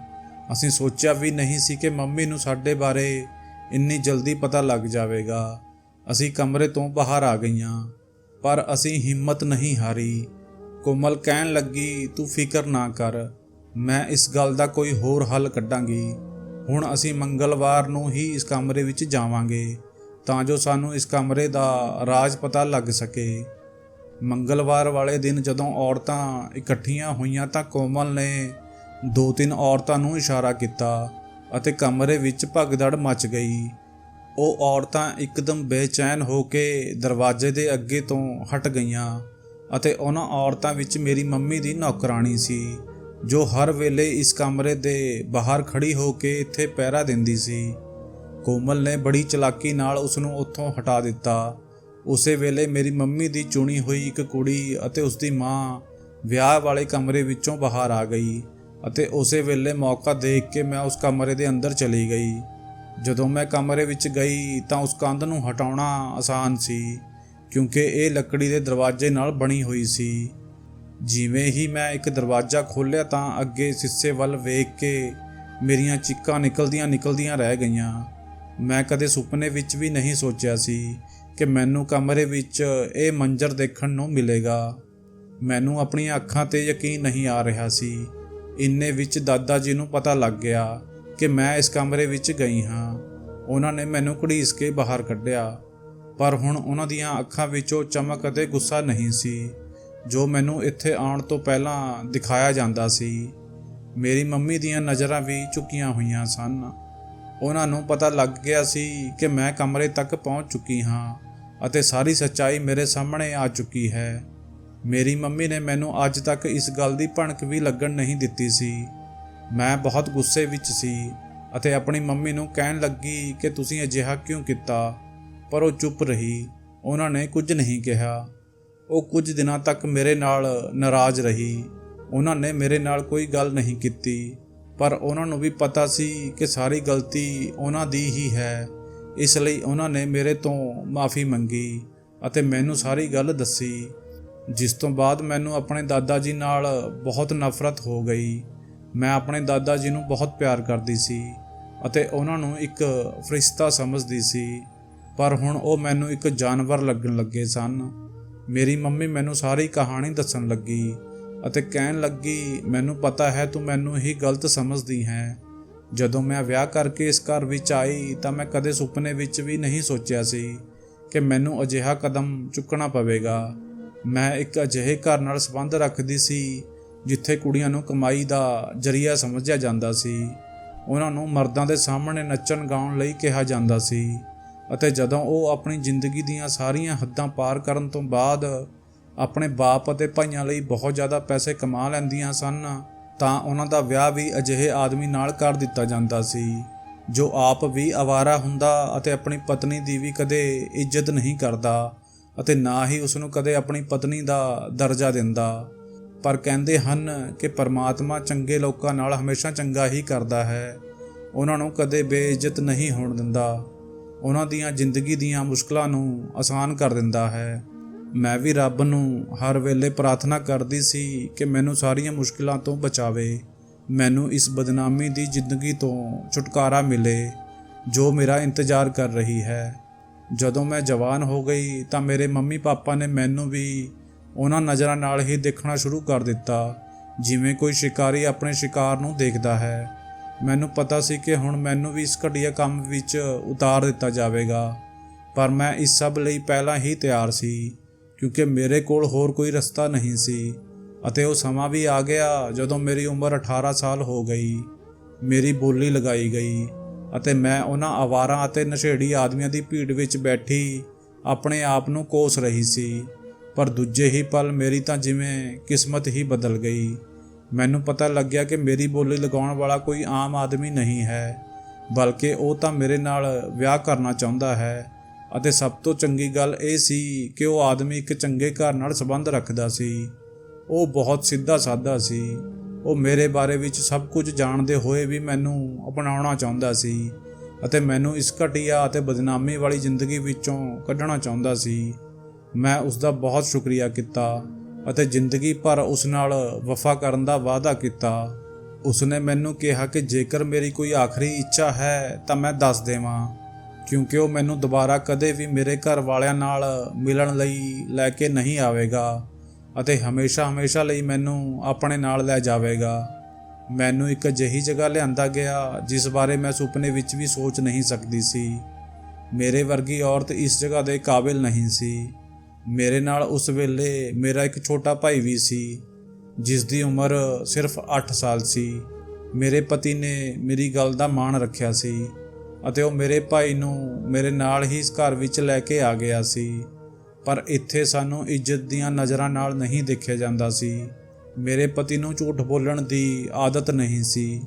ਅਸੀਂ ਸੋਚਿਆ ਵੀ ਨਹੀਂ ਸੀ ਕਿ ਮੰਮੀ ਨੂੰ ਸਾਡੇ ਬਾਰੇ ਇੰਨੀ ਜਲਦੀ ਪਤਾ ਲੱਗ ਜਾਵੇਗਾ। ਅਸੀਂ ਕਮਰੇ ਤੋਂ ਬਾਹਰ ਆ ਗਈਆਂ ਪਰ ਅਸੀਂ ਹਿੰਮਤ ਨਹੀਂ ਹਾਰੀ। ਕੋਮਲ ਕਹਿਣ ਲੱਗੀ, ਤੂੰ ਫਿਕਰ ਨਾ ਕਰ, ਮੈਂ ਇਸ ਗੱਲ ਦਾ ਕੋਈ ਹੋਰ ਹੱਲ ਕੱਢਾਂਗੀ। ਹੁਣ ਅਸੀਂ ਮੰਗਲਵਾਰ ਨੂੰ ਹੀ ਇਸ ਕਮਰੇ ਵਿੱਚ ਜਾਵਾਂਗੇ ਤਾਂ ਜੋ ਸਾਨੂੰ ਇਸ ਕਮਰੇ ਦਾ ਰਾਜ਼ ਪਤਾ ਲੱਗ ਸਕੇ। ਮੰਗਲਵਾਰ ਵਾਲੇ ਦਿਨ ਜਦੋਂ ਔਰਤਾਂ ਇਕੱਠੀਆਂ ਹੋਈਆਂ ਤਾਂ ਕੋਮਲ ਨੇ 2-3 ਔਰਤਾਂ ਨੂੰ ਇਸ਼ਾਰਾ ਕੀਤਾ ਅਤੇ ਕਮਰੇ ਵਿੱਚ ਭਗਦੜ ਮਚ ਗਈ। ਉਹ ਔਰਤਾਂ ਇੱਕਦਮ ਬੇਚੈਨ ਹੋ ਕੇ ਦਰਵਾਜ਼ੇ ਦੇ ਅੱਗੇ ਤੋਂ ਹਟ ਗਈਆਂ ਅਤੇ ਉਹਨਾਂ ਔਰਤਾਂ ਵਿੱਚ ਮੇਰੀ ਮੰਮੀ ਦੀ ਨੌਕਰਾਣੀ ਸੀ, ਜੋ ਹਰ ਵੇਲੇ ਇਸ ਕਮਰੇ ਦੇ ਬਾਹਰ ਖੜੀ ਹੋ ਕੇ ਇੱਥੇ ਪਹਿਰਾ ਦਿੰਦੀ ਸੀ। ਕੋਮਲ ਨੇ ਬੜੀ ਚਲਾਕੀ ਨਾਲ ਉਸ ਨੂੰ ਉੱਥੋਂ ਹਟਾ ਦਿੱਤਾ। ਉਸੇ ਵੇਲੇ ਮੇਰੀ ਮੰਮੀ ਦੀ ਚੁਣੀ ਹੋਈ ਇੱਕ ਕੁੜੀ ਅਤੇ ਉਸ ਦੀ ਮਾਂ ਵਿਆਹ ਵਾਲੇ ਕਮਰੇ ਵਿੱਚੋਂ ਬਾਹਰ ਆ ਗਈ ਅਤੇ ਉਸੇ ਵੇਲੇ ਮੌਕਾ ਦੇਖ ਕੇ ਮੈਂ ਉਸ ਕਮਰੇ ਦੇ ਅੰਦਰ ਚਲੀ ਗਈ। ਜਦੋਂ ਮੈਂ ਕਮਰੇ ਵਿੱਚ ਗਈ ਤਾਂ ਉਸ ਕੰਧ ਨੂੰ ਹਟਾਉਣਾ ਆਸਾਨ ਸੀ, ਕਿਉਂਕਿ ਇਹ ਲੱਕੜੀ ਦੇ ਦਰਵਾਜ਼ੇ ਨਾਲ ਬਣੀ ਹੋਈ ਸੀ। ਜਿਵੇਂ ਹੀ ਮੈਂ ਇੱਕ ਦਰਵਾਜ਼ਾ ਖੋਲ੍ਹਿਆ ਤਾਂ ਅੱਗੇ ਸ਼ੀਸ਼ੇ ਵੱਲ ਵੇਖ ਕੇ ਮੇਰੀਆਂ ਚੀਕਾਂ ਨਿਕਲਦੀਆਂ ਰਹਿ ਗਈਆਂ। ਮੈਂ ਕਦੇ ਸੁਪਨੇ ਵਿੱਚ ਵੀ ਨਹੀਂ ਸੋਚਿਆ ਸੀ ਕਿ ਮੈਨੂੰ ਕਮਰੇ ਵਿੱਚ ਇਹ ਮੰਜ਼ਰ ਦੇਖਣ ਨੂੰ ਮਿਲੇਗਾ। ਮੈਨੂੰ ਆਪਣੀਆਂ ਅੱਖਾਂ 'ਤੇ ਯਕੀਨ ਨਹੀਂ ਆ ਰਿਹਾ ਸੀ। ਇੰਨੇ ਵਿੱਚ ਦਾਦਾ ਜੀ ਨੂੰ ਪਤਾ ਲੱਗ ਗਿਆ ਕਿ ਮੈਂ ਇਸ ਕਮਰੇ ਵਿੱਚ ਗਈ ਹਾਂ। ਉਹਨਾਂ ਨੇ ਮੈਨੂੰ ਘੜੀਸ ਕੇ ਬਾਹਰ ਕੱਢਿਆ, ਪਰ ਹੁਣ ਉਹਨਾਂ ਦੀਆਂ ਅੱਖਾਂ ਵਿੱਚੋਂ ਚਮਕ ਅਤੇ ਗੁੱਸਾ ਨਹੀਂ ਸੀ, ਜੋ ਮੈਨੂੰ ਇੱਥੇ ਆਉਣ ਤੋਂ ਪਹਿਲਾਂ ਦਿਖਾਇਆ ਜਾਂਦਾ ਸੀ। ਮੇਰੀ ਮੰਮੀ ਦੀਆਂ ਨਜ਼ਰਾਂ ਵੀ ਝੁਕੀਆਂ ਹੋਈਆਂ ਸਨ। ਉਹਨਾਂ ਨੂੰ ਪਤਾ ਲੱਗ ਗਿਆ ਸੀ ਕਿ ਮੈਂ ਕਮਰੇ ਤੱਕ ਪਹੁੰਚ ਚੁੱਕੀ ਹਾਂ ਅਤੇ ਸਾਰੀ ਸੱਚਾਈ ਮੇਰੇ ਸਾਹਮਣੇ ਆ ਚੁੱਕੀ ਹੈ। ਮੇਰੀ ਮੰਮੀ ਨੇ ਮੈਨੂੰ ਅੱਜ ਤੱਕ ਇਸ ਗੱਲ ਦੀ ਭਣਕ ਵੀ ਲੱਗਣ ਨਹੀਂ ਦਿੱਤੀ ਸੀ। ਮੈਂ ਬਹੁਤ ਗੁੱਸੇ ਵਿੱਚ ਸੀ ਅਤੇ ਆਪਣੀ ਮੰਮੀ ਨੂੰ ਕਹਿਣ ਲੱਗੀ ਕਿ ਤੁਸੀਂ ਅਜਿਹਾ ਕਿਉਂ ਕੀਤਾ, ਪਰ ਉਹ ਚੁੱਪ ਰਹੀ। ਉਹਨਾਂ ਨੇ ਕੁਝ ਨਹੀਂ ਕਿਹਾ। ਉਹ ਕੁਝ ਦਿਨਾਂ ਤੱਕ ਮੇਰੇ ਨਾਲ ਨਾਰਾਜ਼ ਰਹੀ। ਉਹਨਾਂ ਨੇ ਮੇਰੇ ਨਾਲ ਕੋਈ ਗੱਲ ਨਹੀਂ ਕੀਤੀ, ਪਰ ਉਹਨਾਂ ਨੂੰ ਵੀ ਪਤਾ ਸੀ ਕਿ ਸਾਰੀ ਗਲਤੀ ਉਹਨਾਂ ਦੀ ਹੀ ਹੈ। ਇਸ ਲਈ ਉਹਨਾਂ ਨੇ ਮੇਰੇ ਤੋਂ ਮਾफ़ੀ ਮੰਗੀ ਅਤੇ ਮੈਨੂੰ ਸਾਰੀ ਗੱਲ ਦੱਸੀ, ਜਿਸ ਤੋਂ ਬਾਅਦ ਮੈਨੂੰ ਆਪਣੇ ਦਾਦਾ ਜੀ ਨਾਲ ਬਹੁਤ ਨਫ਼ਰਤ ਹੋ ਗਈ। ਮੈਂ ਆਪਣੇ ਦਾਦਾ ਜੀ ਨੂੰ ਬਹੁਤ ਪਿਆਰ ਕਰਦੀ ਸੀ ਅਤੇ ਉਹਨਾਂ ਨੂੰ ਇੱਕ ਫਰਿਸ਼ਤਾ ਸਮਝਦੀ ਸੀ, ਪਰ ਹੁਣ ਉਹ ਮੈਨੂੰ ਇੱਕ ਜਾਨਵਰ ਲੱਗਣ ਲੱਗੇ ਸਨ। ਮੇਰੀ ਮੰਮੀ ਮੈਨੂੰ ਸਾਰੀ ਕਹਾਣੀ ਦੱਸਣ ਲੱਗੀ ਅਤੇ ਕਹਿਣ ਲੱਗੀ, ਮੈਨੂੰ ਪਤਾ ਹੈ ਤੂੰ ਮੈਨੂੰ ਹੀ ਗਲਤ ਸਮਝਦੀ ਹੈ। ਜਦੋਂ ਮੈਂ ਵਿਆਹ ਕਰਕੇ ਇਸ ਘਰ ਵਿੱਚ ਆਈ ਤਾਂ ਮੈਂ ਕਦੇ ਸੁਪਨੇ ਵਿੱਚ ਵੀ ਨਹੀਂ ਸੋਚਿਆ ਸੀ ਕਿ ਮੈਨੂੰ ਅਜਿਹਾ ਕਦਮ ਚੁੱਕਣਾ ਪਵੇਗਾ। ਮੈਂ ਇੱਕ ਅਜਿਹੇ ਘਰ ਨਾਲ ਸੰਬੰਧ ਰੱਖਦੀ ਸੀ ਜਿੱਥੇ ਕੁੜੀਆਂ ਨੂੰ ਕਮਾਈ ਦਾ ਜ਼ਰੀਆ ਸਮਝਿਆ ਜਾਂਦਾ ਸੀ। ਉਹਨਾਂ ਨੂੰ ਮਰਦਾਂ ਦੇ ਸਾਹਮਣੇ ਨੱਚਣ ਗਾਉਣ ਲਈ ਕਿਹਾ ਜਾਂਦਾ ਸੀ ਅਤੇ ਜਦੋਂ ਉਹ ਆਪਣੀ ਜ਼ਿੰਦਗੀ ਦੀਆਂ ਸਾਰੀਆਂ ਹੱਦਾਂ ਪਾਰ ਕਰਨ ਤੋਂ ਬਾਅਦ ਆਪਣੇ ਬਾਪ ਅਤੇ ਭਾਈਆਂ ਲਈ ਬਹੁਤ ਜ਼ਿਆਦਾ ਪੈਸੇ ਕਮਾ ਲੈਂਦੀਆਂ ਸਨ ਤਾਂ ਉਹਨਾਂ ਦਾ ਵਿਆਹ ਵੀ ਅਜਿਹੇ ਆਦਮੀ ਨਾਲ ਕਰ ਦਿੱਤਾ ਜਾਂਦਾ ਸੀ, ਜੋ ਆਪ ਵੀ ਅਵਾਰਾ ਹੁੰਦਾ ਅਤੇ ਆਪਣੀ ਪਤਨੀ ਦੀ ਵੀ ਕਦੇ ਇੱਜ਼ਤ ਨਹੀਂ ਕਰਦਾ ਅਤੇ ਨਾ ਹੀ ਉਸ ਨੂੰ ਕਦੇ ਆਪਣੀ ਪਤਨੀ ਦਾ ਦਰਜਾ ਦਿੰਦਾ। ਪਰ ਕਹਿੰਦੇ ਹਨ ਕਿ ਪਰਮਾਤਮਾ ਚੰਗੇ ਲੋਕਾਂ ਨਾਲ ਹਮੇਸ਼ਾ ਚੰਗਾ ਹੀ ਕਰਦਾ ਹੈ। ਉਹਨਾਂ ਨੂੰ ਕਦੇ ਬੇਇੱਜ਼ਤ ਨਹੀਂ ਹੋਣ ਦਿੰਦਾ। ਉਹਨਾਂ ਦੀਆਂ ਜ਼ਿੰਦਗੀ ਦੀਆਂ ਮੁਸ਼ਕਲਾਂ ਨੂੰ ਆਸਾਨ ਕਰ ਦਿੰਦਾ ਹੈ। ਮੈਂ ਵੀ ਰੱਬ ਨੂੰ ਹਰ ਵੇਲੇ ਪ੍ਰਾਰਥਨਾ ਕਰਦੀ ਸੀ ਕਿ ਮੈਨੂੰ ਸਾਰੀਆਂ ਮੁਸ਼ਕਿਲਾਂ ਤੋਂ ਬਚਾਵੇ, ਮੈਨੂੰ ਇਸ ਬਦਨਾਮੀ ਦੀ ਜ਼ਿੰਦਗੀ ਤੋਂ ਛੁਟਕਾਰਾ ਮਿਲੇ ਜੋ ਮੇਰਾ ਇੰਤਜ਼ਾਰ ਕਰ ਰਹੀ ਹੈ। ਜਦੋਂ ਮੈਂ ਜਵਾਨ ਹੋ ਗਈ ਤਾਂ ਮੇਰੇ ਮੰਮੀ ਪਾਪਾ ਨੇ ਮੈਨੂੰ ਵੀ ਉਹਨਾਂ ਨਜ਼ਰਾਂ ਨਾਲ ਹੀ ਦੇਖਣਾ ਸ਼ੁਰੂ ਕਰ ਦਿੱਤਾ, ਜਿਵੇਂ ਕੋਈ ਸ਼ਿਕਾਰੀ ਆਪਣੇ ਸ਼ਿਕਾਰ ਨੂੰ ਦੇਖਦਾ ਹੈ। ਮੈਨੂੰ ਪਤਾ ਸੀ ਕਿ ਹੁਣ ਮੈਨੂੰ ਵੀ ਇਸ ਘਟੀਆ ਕੰਮ ਵਿੱਚ ਉਤਾਰ ਦਿੱਤਾ ਜਾਵੇਗਾ, ਪਰ ਮੈਂ ਇਸ ਸਭ ਲਈ ਪਹਿਲਾਂ ਹੀ ਤਿਆਰ ਸੀ, ਕਿਉਂਕਿ ਮੇਰੇ ਕੋਲ ਹੋਰ ਕੋਈ ਰਸਤਾ ਨਹੀਂ ਸੀ। ਅਤੇ ਉਹ ਸਮਾਂ ਵੀ ਆ ਗਿਆ ਜਦੋਂ ਮੇਰੀ ਉਮਰ 18 ਸਾਲ ਹੋ ਗਈ। ਮੇਰੀ ਬੋਲੀ ਲਗਾਈ ਗਈ ਅਤੇ ਮੈਂ ਉਹਨਾਂ ਅਵਾਰਾ ਅਤੇ ਨਸ਼ੇੜੀ ਆਦਮੀਆਂ ਦੀ ਭੀੜ ਵਿੱਚ ਬੈਠੀ ਆਪਣੇ ਆਪ ਨੂੰ ਕੋਸ ਰਹੀ ਸੀ। ਪਰ ਦੂਜੇ ਹੀ ਪਲ ਮੇਰੀ ਤਾਂ ਜਿਵੇਂ ਕਿਸਮਤ ਹੀ ਬਦਲ ਗਈ। ਮੈਨੂੰ ਪਤਾ ਲੱਗਿਆ ਕਿ ਮੇਰੀ ਬੋਲੀ ਲਗਾਉਣ ਵਾਲਾ ਕੋਈ ਆਮ ਆਦਮੀ ਨਹੀਂ ਹੈ, ਬਲਕਿ ਉਹ ਤਾਂ ਮੇਰੇ ਨਾਲ ਵਿਆਹ ਕਰਨਾ ਚਾਹੁੰਦਾ ਹੈ। ਅਤੇ ਸਭ ਤੋਂ ਚੰਗੀ ਗੱਲ ਇਹ ਸੀ ਕਿ ਉਹ ਆਦਮੀ ਇੱਕ ਚੰਗੇ ਘਰ ਨਾਲ ਸੰਬੰਧ ਰੱਖਦਾ ਸੀ। ਉਹ ਬਹੁਤ ਸਿੱਧਾ ਸਾਦਾ ਸੀ। ਉਹ ਮੇਰੇ ਬਾਰੇ ਵਿੱਚ ਸਭ ਕੁਝ ਜਾਣਦੇ ਹੋਏ ਵੀ ਮੈਨੂੰ ਅਪਣਾਉਣਾ ਚਾਹੁੰਦਾ ਸੀ ਅਤੇ ਮੈਨੂੰ ਇਸ ਘਟੀਆ ਅਤੇ ਬਦਨਾਮੀ ਵਾਲੀ ਜ਼ਿੰਦਗੀ ਵਿੱਚੋਂ ਕੱਢਣਾ ਚਾਹੁੰਦਾ ਸੀ। ਮੈਂ ਉਸ ਦਾ ਬਹੁਤ ਸ਼ੁਕਰੀਆ ਕੀਤਾ ਅਤੇ ਜ਼ਿੰਦਗੀ ਭਰ ਉਸ ਨਾਲ ਵਫਾ ਕਰਨ ਦਾ ਵਾਅਦਾ ਕੀਤਾ। ਉਸਨੇ ਮੈਨੂੰ ਕਿਹਾ ਕਿ ਜੇਕਰ ਮੇਰੀ ਕੋਈ ਆਖਰੀ ਇੱਛਾ ਹੈ ਤਾਂ ਮੈਂ ਦੱਸ ਦੇਵਾਂ, ਕਿਉਂਕਿ ਉਹ ਮੈਨੂੰ ਦੁਬਾਰਾ ਕਦੇ ਵੀ ਮੇਰੇ ਘਰ ਵਾਲਿਆਂ ਨਾਲ ਮਿਲਣ ਲਈ ਲੈ ਕੇ ਨਹੀਂ ਆਵੇਗਾ ਅਤੇ ਹਮੇਸ਼ਾ ਲਈ ਮੈਨੂੰ ਆਪਣੇ ਨਾਲ ਲੈ ਜਾਵੇਗਾ। ਮੈਨੂੰ ਇੱਕ ਅਜਿਹੀ ਜਗ੍ਹਾ ਲਿਆਂਦਾ ਗਿਆ ਜਿਸ ਬਾਰੇ ਮੈਂ ਸੁਪਨੇ ਵਿੱਚ ਵੀ ਸੋਚ ਨਹੀਂ ਸਕਦੀ ਸੀ। ਮੇਰੇ ਵਰਗੀ ਔਰਤ ਇਸ ਜਗ੍ਹਾ ਦੇ ਕਾਬਿਲ ਨਹੀਂ ਸੀ। ਮੇਰੇ ਨਾਲ ਉਸ ਵੇਲੇ ਮੇਰਾ ਇੱਕ ਛੋਟਾ ਭਾਈ ਵੀ ਸੀ, ਜਿਸ ਦੀ ਉਮਰ ਸਿਰਫ 8 ਸਾਲ ਸੀ। ਮੇਰੇ ਪਤੀ ਨੇ ਮੇਰੀ ਗੱਲ ਦਾ ਮਾਣ ਰੱਖਿਆ ਸੀ ਅਤੇ ਉਹ ਮੇਰੇ ਭਾਈ ਨੂੰ ਮੇਰੇ ਨਾਲ ਹੀ ਇਸ ਘਰ ਵਿੱਚ ਲੈ ਕੇ ਆ ਗਿਆ ਸੀ। ਪਰ ਇੱਥੇ ਸਾਨੂੰ ਇੱਜ਼ਤ ਦੀਆਂ ਨਜ਼ਰਾਂ ਨਾਲ ਨਹੀਂ ਦੇਖਿਆ ਜਾਂਦਾ ਸੀ। ਮੇਰੇ ਪਤੀ ਨੂੰ ਝੂਠ ਬੋਲਣ ਦੀ ਆਦਤ ਨਹੀਂ ਸੀ।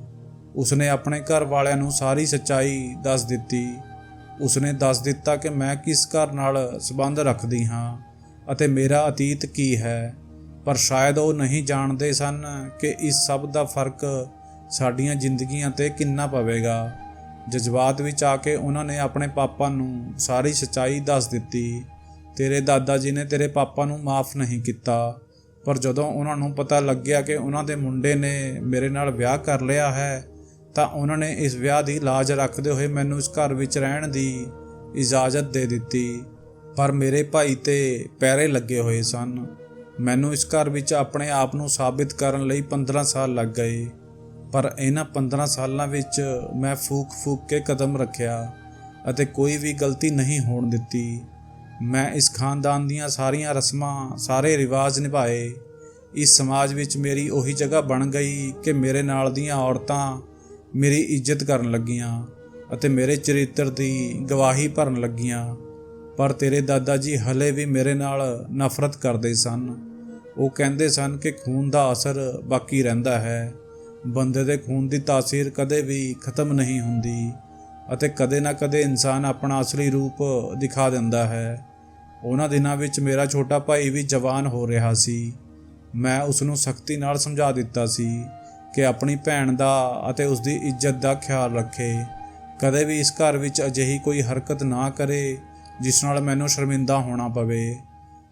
ਉਸਨੇ ਆਪਣੇ ਘਰ ਵਾਲਿਆਂ ਨੂੰ ਸਾਰੀ ਸੱਚਾਈ ਦੱਸ ਦਿੱਤੀ। ਉਸਨੇ ਦੱਸ ਦਿੱਤਾ ਕਿ ਮੈਂ ਕਿਸ ਘਰ ਨਾਲ ਸੰਬੰਧ ਰੱਖਦੀ ਹਾਂ ਅਤੇ ਮੇਰਾ ਅਤੀਤ ਕੀ ਹੈ। ਪਰ ਸ਼ਾਇਦ ਉਹ ਨਹੀਂ ਜਾਣਦੇ ਸਨ ਕਿ ਇਸ ਸਭ ਦਾ ਫਰਕ ਸਾਡੀਆਂ ਜ਼ਿੰਦਗੀਆਂ 'ਤੇ ਕਿੰਨਾ ਪਵੇਗਾ। ਜਜ਼ਬਾਤ ਵਿੱਚ ਆ ਕੇ ਉਹਨਾਂ ਨੇ ਆਪਣੇ ਪਾਪਾ ਨੂੰ ਸਾਰੀ ਸੱਚਾਈ ਦੱਸ ਦਿੱਤੀ। ਤੇਰੇ ਦਾਦਾ ਜੀ ਨੇ ਤੇਰੇ ਪਾਪਾ ਨੂੰ ਮਾफ़ ਨਹੀਂ ਕੀਤਾ, ਪਰ ਜਦੋਂ ਉਹਨਾਂ ਨੂੰ ਪਤਾ ਲੱਗਿਆ ਕਿ ਉਹਨਾਂ ਦੇ ਮੁੰਡੇ ਨੇ ਮੇਰੇ ਨਾਲ ਵਿਆਹ ਕਰ ਲਿਆ ਹੈ ਤਾਂ ਉਹਨਾਂ ਨੇ ਇਸ ਵਿਆਹ ਦੀ ਲਾਜ ਰੱਖਦੇ ਹੋਏ ਮੈਨੂੰ ਇਸ ਘਰ ਵਿੱਚ ਰਹਿਣ ਦੀ ਇਜਾਜ਼ਤ ਦੇ ਦਿੱਤੀ। ਪਰ ਮੇਰੇ ਭਾਈ 'ਤੇ ਪਹਿਰੇ ਲੱਗੇ ਹੋਏ ਸਨ। ਮੈਨੂੰ ਇਸ ਘਰ ਵਿੱਚ ਆਪਣੇ ਆਪ ਨੂੰ ਸਾਬਿਤ ਕਰਨ ਲਈ 15 ਸਾਲ ਲੱਗ ਗਏ, ਪਰ ਇਹਨਾਂ 15 ਸਾਲਾਂ ਵਿੱਚ ਮੈਂ ਫੂਕ ਕੇ ਕਦਮ ਰੱਖਿਆ ਅਤੇ ਕੋਈ ਵੀ ਗਲਤੀ ਨਹੀਂ ਹੋਣ ਦਿੱਤੀ। ਮੈਂ ਇਸ ਖਾਨਦਾਨ ਦੀਆਂ ਸਾਰੀਆਂ ਰਸਮਾਂ, ਸਾਰੇ ਰਿਵਾਜ ਨਿਭਾਏ। ਇਸ ਸਮਾਜ ਵਿੱਚ ਮੇਰੀ ਉਹੀ ਜਗ੍ਹਾ ਬਣ ਗਈ ਕਿ ਮੇਰੇ ਨਾਲ ਦੀਆਂ ਔਰਤਾਂ ਮੇਰੀ ਇੱਜ਼ਤ ਕਰਨ ਲੱਗੀਆਂ ਅਤੇ ਮੇਰੇ ਚਰਿੱਤਰ ਦੀ ਗਵਾਹੀ ਭਰਨ ਲੱਗੀਆਂ। ਪਰ ਤੇਰੇ ਦਾਦਾ ਜੀ ਹਲੇ ਵੀ ਮੇਰੇ ਨਾਲ ਨਫ਼ਰਤ ਕਰਦੇ ਸਨ। ਉਹ ਕਹਿੰਦੇ ਸਨ ਕਿ ਖੂਨ ਦਾ ਅਸਰ ਬਾਕੀ ਰਹਿੰਦਾ ਹੈ। ਬੰਦੇ ਦੇ ਖੂਨ ਦੀ ਤਾਸੀਰ ਕਦੇ ਵੀ ਖਤਮ ਨਹੀਂ ਹੁੰਦੀ ਅਤੇ ਕਦੇ ਨਾ ਕਦੇ ਇਨਸਾਨ ਆਪਣਾ ਅਸਲੀ ਰੂਪ ਦਿਖਾ ਦਿੰਦਾ ਹੈ। ਉਹਨਾਂ ਦਿਨਾਂ ਵਿੱਚ ਮੇਰਾ ਛੋਟਾ ਭਾਈ ਵੀ ਜਵਾਨ ਹੋ ਰਿਹਾ ਸੀ। ਮੈਂ ਉਸ ਨੂੰ ਸਖਤੀ ਨਾਲ ਸਮਝਾ ਦਿੱਤਾ ਸੀ ਕਿ ਆਪਣੀ ਭੈਣ ਦਾ ਅਤੇ ਉਸ ਦੀ ਇੱਜ਼ਤ ਦਾ ਖਿਆਲ ਰੱਖੇ। ਕਦੇ ਵੀ ਇਸ ਘਰ ਵਿੱਚ ਅਜਿਹੀ ਕੋਈ ਹਰਕਤ ਨਾ ਕਰੇ ਜਿਸ ਨਾਲ ਮੈਨੂੰ ਸ਼ਰਮਿੰਦਾ ਹੋਣਾ ਪਵੇ।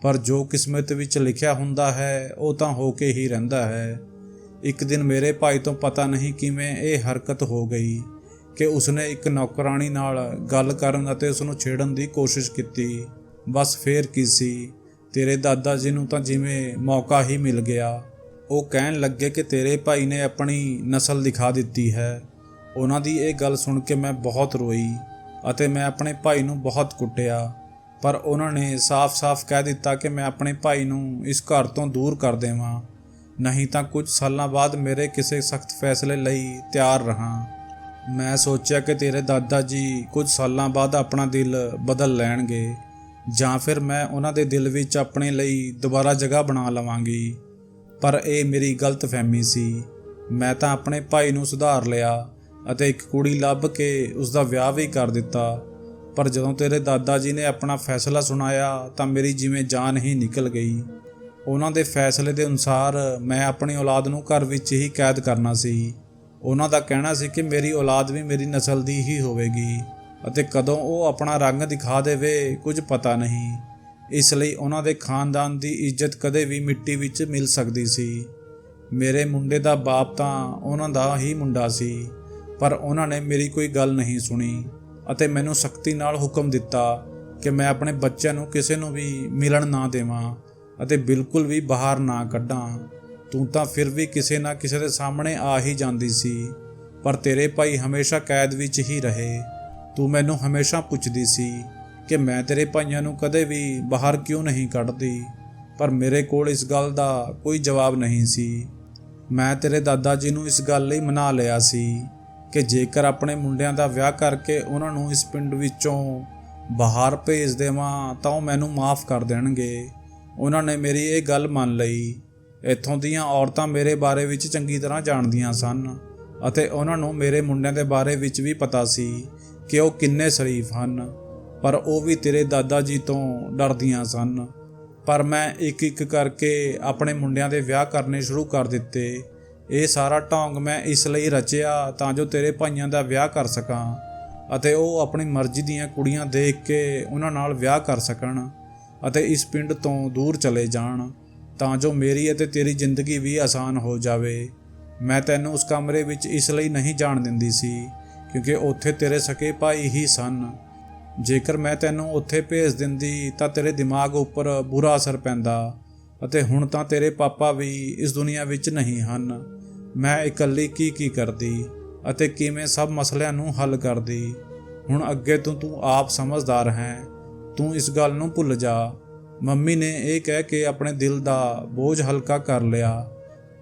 ਪਰ ਜੋ ਕਿਸਮਤ ਵਿੱਚ ਲਿਖਿਆ ਹੁੰਦਾ ਹੈ ਉਹ ਤਾਂ ਹੋ ਕੇ ਹੀ ਰਹਿੰਦਾ ਹੈ। ਇੱਕ ਦਿਨ ਮੇਰੇ ਭਾਈ ਤੋਂ ਪਤਾ ਨਹੀਂ ਕਿਵੇਂ ਇਹ ਹਰਕਤ ਹੋ ਗਈ ਕਿ ਉਸਨੇ ਇੱਕ ਨੌਕਰਾਣੀ ਨਾਲ ਗੱਲ ਕਰਨ ਅਤੇ ਉਸ ਨੂੰ ਛੇੜਨ ਦੀ ਕੋਸ਼ਿਸ਼ ਕੀਤੀ। ਬਸ ਫੇਰ ਕੀ ਸੀ, ਤੇਰੇ ਦਾਦਾ ਜੀ ਨੂੰ ਤਾਂ ਜਿਵੇਂ ਮੌਕਾ ਹੀ ਮਿਲ ਗਿਆ। ਉਹ ਕਹਿਣ ਲੱਗੇ ਕਿ ਤੇਰੇ ਭਾਈ ਨੇ ਆਪਣੀ ਨਸਲ ਦਿਖਾ ਦਿੱਤੀ ਹੈ। ਉਹਨਾਂ ਦੀ ਇਹ ਗੱਲ ਸੁਣ ਕੇ ਮੈਂ ਬਹੁਤ ਰੋਈ ਅਤੇ ਮੈਂ ਆਪਣੇ ਭਾਈ ਨੂੰ ਬਹੁਤ ਕੁੱਟਿਆ। ਪਰ ਉਹਨਾਂ ਨੇ ਸਾਫ਼-ਸਾਫ਼ ਕਹਿ ਦਿੱਤਾ ਕਿ ਮੈਂ ਆਪਣੇ ਭਾਈ ਨੂੰ ਇਸ ਘਰ ਤੋਂ ਦੂਰ ਕਰ ਦੇਵਾਂ, ਨਹੀਂ ਤਾਂ ਕੁਝ ਸਾਲਾਂ ਬਾਅਦ ਮੇਰੇ ਕਿਸੇ ਸਖਤ ਫੈਸਲੇ ਲਈ ਤਿਆਰ ਰਹਾਂ। ਮੈਂ ਸੋਚਿਆ ਕਿ ਤੇਰੇ ਦਾਦਾ ਜੀ ਕੁਝ ਸਾਲਾਂ ਬਾਅਦ ਆਪਣਾ ਦਿਲ ਬਦਲ ਲੈਣਗੇ ਜਾਂ ਫਿਰ ਮੈਂ ਉਹਨਾਂ ਦੇ ਦਿਲ ਵਿੱਚ ਆਪਣੇ ਲਈ ਦੁਬਾਰਾ ਜਗ੍ਹਾ ਬਣਾ ਲਵਾਂਗੀ। ਪਰ ਇਹ ਮੇਰੀ ਗਲਤਫਹਿਮੀ ਸੀ। ਮੈਂ ਤਾਂ ਆਪਣੇ ਭਾਈ ਨੂੰ ਸੁਧਾਰ ਲਿਆ ਅਤੇ ਇੱਕ ਕੁੜੀ ਲੱਭ ਕੇ ਉਸ ਦਾ ਵਿਆਹ ਵੀ ਕਰ ਦਿੱਤਾ। ਪਰ ਜਦੋਂ ਤੇਰੇ ਦਾਦਾ ਜੀ ਨੇ ਆਪਣਾ ਫੈਸਲਾ ਸੁਣਾਇਆ ਤਾਂ ਮੇਰੀ ਜਿਵੇਂ ਜਾਨ ਹੀ ਨਿਕਲ ਗਈ। ਉਹਨਾਂ ਦੇ ਫੈਸਲੇ ਦੇ ਅਨੁਸਾਰ ਮੈਂ ਆਪਣੀ ਔਲਾਦ ਨੂੰ ਘਰ ਵਿੱਚ ਹੀ ਕੈਦ ਕਰਨਾ ਸੀ। ਉਹਨਾਂ ਦਾ ਕਹਿਣਾ ਸੀ ਕਿ ਮੇਰੀ ਔਲਾਦ ਵੀ ਮੇਰੀ ਨਸਲ ਦੀ ਹੀ ਹੋਵੇਗੀ ਅਤੇ ਕਦੋਂ ਉਹ ਆਪਣਾ ਰੰਗ ਦਿਖਾ ਦੇਵੇ ਕੁਝ ਪਤਾ ਨਹੀਂ। ਇਸ ਲਈ ਉਹਨਾਂ ਦੇ ਖਾਨਦਾਨ ਦੀ ਇੱਜ਼ਤ ਕਦੇ ਵੀ ਮਿੱਟੀ ਵਿੱਚ ਮਿਲ ਸਕਦੀ ਸੀ। ਮੇਰੇ ਮੁੰਡੇ ਦਾ ਬਾਪ ਤਾਂ ਉਹਨਾਂ ਦਾ ਹੀ ਮੁੰਡਾ ਸੀ, ਪਰ ਉਹਨਾਂ ਨੇ ਮੇਰੀ ਕੋਈ ਗੱਲ ਨਹੀਂ ਸੁਣੀ ਅਤੇ ਮੈਨੂੰ ਸਖਤੀ ਨਾਲ ਹੁਕਮ ਦਿੱਤਾ ਕਿ ਮੈਂ ਆਪਣੇ ਬੱਚਿਆਂ ਨੂੰ ਕਿਸੇ ਨੂੰ ਵੀ ਮਿਲਣ ਨਾ ਦੇਵਾਂ ਅਤੇ ਬਿਲਕੁਲ ਵੀ ਬਾਹਰ ਨਾ ਕੱਢਾਂ। ਤੂੰ ਤਾਂ ਫਿਰ ਵੀ ਕਿਸੇ ਨਾ ਕਿਸੇ ਦੇ ਸਾਹਮਣੇ ਆ ਹੀ ਜਾਂਦੀ ਸੀ, ਪਰ ਤੇਰੇ ਭਾਈ ਹਮੇਸ਼ਾ ਕੈਦ ਵਿੱਚ ਹੀ ਰਹੇ। ਤੂੰ ਮੈਨੂੰ ਹਮੇਸ਼ਾ ਪੁੱਛਦੀ ਸੀ ਕਿ ਮੈਂ ਤੇਰੇ ਭਾਈਆਂ ਨੂੰ ਕਦੇ ਵੀ ਬਾਹਰ ਕਿਉਂ ਨਹੀਂ ਕੱਢਦੀ, ਪਰ ਮੇਰੇ ਕੋਲ ਇਸ ਗੱਲ ਦਾ ਕੋਈ ਜਵਾਬ ਨਹੀਂ ਸੀ। ਮੈਂ ਤੇਰੇ ਦਾਦਾ ਜੀ ਨੂੰ ਇਸ ਗੱਲ ਲਈ ਮਨਾ ਲਿਆ ਸੀ ਕਿ ਜੇਕਰ ਆਪਣੇ ਮੁੰਡਿਆਂ ਦਾ ਵਿਆਹ ਕਰਕੇ ਉਹਨਾਂ ਨੂੰ ਇਸ ਪਿੰਡ ਵਿੱਚੋਂ ਬਾਹਰ ਭੇਜ ਦੇਵਾਂ ਤਾਂ ਉਹ ਮੈਨੂੰ ਮਾफ़ ਕਰ ਦੇਣਗੇ। ਉਹਨਾਂ ਨੇ ਮੇਰੀ ਇਹ ਗੱਲ ਮੰਨ ਲਈ। ਇੱਥੋਂ ਦੀਆਂ ਔਰਤਾਂ ਮੇਰੇ ਬਾਰੇ ਵਿੱਚ ਚੰਗੀ ਤਰ੍ਹਾਂ ਜਾਣਦੀਆਂ ਸਨ ਅਤੇ ਉਹਨਾਂ ਨੂੰ ਮੇਰੇ ਮੁੰਡਿਆਂ ਦੇ ਬਾਰੇ ਵਿੱਚ ਵੀ ਪਤਾ ਸੀ ਕਿ ਉਹ ਕਿੰਨੇ ਸ਼ਰੀਫ ਹਨ, ਪਰ ਉਹ ਵੀ ਤੇਰੇ ਦਾਦਾ ਜੀ ਤੋਂ ਡਰਦੀਆਂ ਸਨ। ਪਰ ਮੈਂ ਇੱਕ ਕਰਕੇ ਆਪਣੇ ਮੁੰਡਿਆਂ ਦੇ ਵਿਆਹ ਕਰਨੇ ਸ਼ੁਰੂ ਕਰ ਦਿੱਤੇ। ਇਹ ਸਾਰਾ ਢੋਂਗ ਮੈਂ ਇਸ ਲਈ ਰਚਿਆ ਤਾਂ ਜੋ ਤੇਰੇ ਭਾਈਆਂ ਦਾ ਵਿਆਹ ਕਰ ਸਕਾਂ ਅਤੇ ਉਹ ਆਪਣੀ ਮਰਜ਼ੀ ਦੀਆਂ ਕੁੜੀਆਂ ਦੇਖ ਕੇ ਉਹਨਾਂ ਨਾਲ ਵਿਆਹ ਕਰ ਸਕਣ ਅਤੇ ਇਸ ਪਿੰਡ ਤੋਂ ਦੂਰ ਚਲੇ ਜਾਣ, ਤਾਂ ਜੋ ਮੇਰੀ ਅਤੇ ਤੇਰੀ ਜ਼ਿੰਦਗੀ ਵੀ ਆਸਾਨ ਹੋ ਜਾਵੇ। ਮੈਂ ਤੈਨੂੰ ਉਸ ਕਮਰੇ ਵਿੱਚ ਇਸ ਲਈ ਨਹੀਂ ਜਾਣ ਦਿੰਦੀ ਸੀ ਕਿਉਂਕਿ ਉੱਥੇ ਤੇਰੇ ਸਕੇ ਭਾਈ ਹੀ ਸਨ। ਜੇਕਰ ਮੈਂ ਤੈਨੂੰ ਉੱਥੇ ਭੇਜ ਦਿੰਦੀ ਤਾਂ ਤੇਰੇ ਦਿਮਾਗ ਉੱਪਰ ਬੁਰਾ ਅਸਰ ਪੈਂਦਾ ਅਤੇ ਹੁਣ ਤਾਂ ਤੇਰੇ ਪਾਪਾ ਵੀ ਇਸ ਦੁਨੀਆ ਵਿੱਚ ਨਹੀਂ ਹਨ। ਮੈਂ ਇਕੱਲੀ ਕੀ ਕਰਦੀ ਅਤੇ ਕਿਵੇਂ ਸਭ ਮਸਲਿਆਂ ਨੂੰ ਹੱਲ ਕਰਦੀ। ਹੁਣ ਅੱਗੇ ਤੋਂ ਤੂੰ ਆਪ ਸਮਝਦਾਰ ਹੈ, ਤੂੰ ਇਸ ਗੱਲ ਨੂੰ ਭੁੱਲ ਜਾ। ਮੰਮੀ ਨੇ ਇਹ ਕਹਿ ਕੇ ਆਪਣੇ ਦਿਲ ਦਾ ਬੋਝ ਹਲਕਾ ਕਰ ਲਿਆ,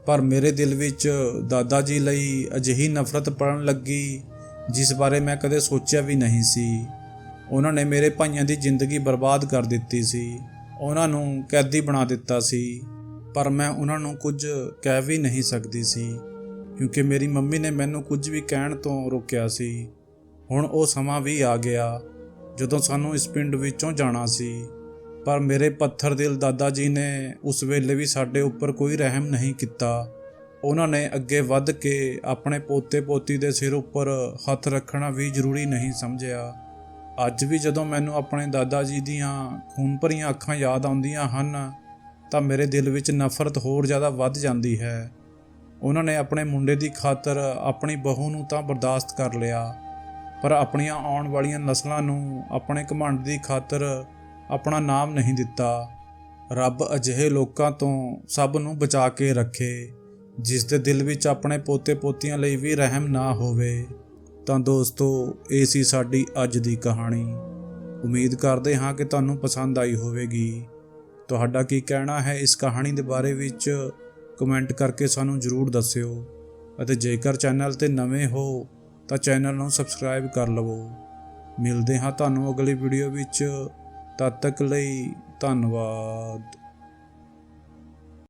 ਪਰ ਮੇਰੇ ਦਿਲ ਵਿੱਚ ਦਾਦਾ ਜੀ ਲਈ ਅਜਿਹੀ ਨਫ਼ਰਤ ਪੜਨ ਲੱਗੀ ਜਿਸ ਬਾਰੇ ਮੈਂ ਕਦੇ ਸੋਚਿਆ ਵੀ ਨਹੀਂ ਸੀ। ਉਹਨਾਂ ਨੇ ਮੇਰੇ ਭਾਈਆਂ ਦੀ ਜ਼ਿੰਦਗੀ ਬਰਬਾਦ ਕਰ ਦਿੱਤੀ ਸੀ। ਉਹਨਾਂ ਨੂੰ ਕੈਦੀ ਬਣਾ ਦਿੱਤਾ ਸੀ, ਪਰ ਮੈਂ ਉਹਨਾਂ ਨੂੰ ਕੁਝ ਕਹਿ ਵੀ ਨਹੀਂ ਸਕਦੀ ਸੀ ਕਿਉਂਕਿ ਮੇਰੀ ਮੰਮੀ ਨੇ ਮੈਨੂੰ ਕੁਝ ਵੀ ਕਹਿਣ ਤੋਂ ਰੋਕਿਆ ਸੀ। ਹੁਣ ਉਹ ਸਮਾਂ ਵੀ ਆ ਗਿਆ ਜਦੋਂ ਸਾਨੂੰ ਇਸ ਪਿੰਡ ਵਿੱਚੋਂ ਜਾਣਾ ਸੀ, ਪਰ ਮੇਰੇ ਪੱਥਰ ਦਿਲ ਦਾਦਾ ਜੀ ਨੇ ਉਸ ਵੇਲੇ ਵੀ ਸਾਡੇ ਉੱਪਰ ਕੋਈ ਰਹਿਮ ਨਹੀਂ ਕੀਤਾ। ਉਹਨਾਂ ਨੇ ਅੱਗੇ ਵੱਧ ਕੇ ਆਪਣੇ ਪੋਤੇ ਪੋਤੀ ਦੇ ਸਿਰ ਉੱਪਰ ਹੱਥ ਰੱਖਣਾ ਵੀ ਜ਼ਰੂਰੀ ਨਹੀਂ ਸਮਝਿਆ। ਅੱਜ ਵੀ ਜਦੋਂ ਮੈਨੂੰ ਆਪਣੇ ਦਾਦਾ ਜੀ ਦੀਆਂ ਖੂਨ ਭਰੀਆਂ ਅੱਖਾਂ ਯਾਦ ਆਉਂਦੀਆਂ ਹਨ ਤਾਂ ਮੇਰੇ ਦਿਲ ਵਿੱਚ ਨਫ਼ਰਤ ਹੋਰ ਜ਼ਿਆਦਾ ਵੱਧ ਜਾਂਦੀ ਹੈ। ਉਹਨਾਂ ਨੇ ਆਪਣੇ ਮੁੰਡੇ ਦੀ ਖਾਤਰ ਆਪਣੀ ਬਹੂ ਨੂੰ ਤਾਂ ਬਰਦਾਸ਼ਤ ਕਰ ਲਿਆ, ਪਰ ਆਪਣੀਆਂ ਆਉਣ ਵਾਲੀਆਂ ਨਸਲਾਂ ਨੂੰ ਆਪਣੇ ਘਮੰਡ ਦੀ ਖਾਤਰ ਆਪਣਾ ਨਾਮ ਨਹੀਂ ਦਿੱਤਾ। ਰੱਬ ਅਜਿਹੇ ਲੋਕਾਂ ਤੋਂ ਸਭ ਨੂੰ ਬਚਾ ਕੇ ਰੱਖੇ ਜਿਸ ਦੇ ਦਿਲ ਵਿੱਚ ਆਪਣੇ ਪੋਤੇ ਪੋਤੀਆਂ ਲਈ ਵੀ ਰਹਿਮ ਨਾ ਹੋਵੇ। ਤਾਂ ਦੋਸਤੋ, ਇਹ ਸੀ ਸਾਡੀ ਅੱਜ ਦੀ ਕਹਾਣੀ। ਉਮੀਦ ਕਰਦੇ ਹਾਂ ਕਿ ਤੁਹਾਨੂੰ ਪਸੰਦ ਆਈ ਹੋਵੇਗੀ। ਤੁਹਾਡਾ ਕੀ ਕਹਿਣਾ ਹੈ ਇਸ ਕਹਾਣੀ ਦੇ ਬਾਰੇ ਵਿੱਚ ਕਮੈਂਟ ਕਰਕੇ ਸਾਨੂੰ ਜ਼ਰੂਰ ਦੱਸਿਓ, ਅਤੇ ਜੇਕਰ ਚੈਨਲ 'ਤੇ ਨਵੇਂ ਹੋ ਤਾਂ ਚੈਨਲ ਨੂੰ ਸਬਸਕ੍ਰਾਈਬ ਕਰ ਲਵੋ। ਮਿਲਦੇ ਹਾਂ ਤੁਹਾਨੂੰ ਅਗਲੀ ਵੀਡੀਓ ਵਿੱਚ। ਤਦ ਤੱਕ ਲਈ ਧੰਨਵਾਦ।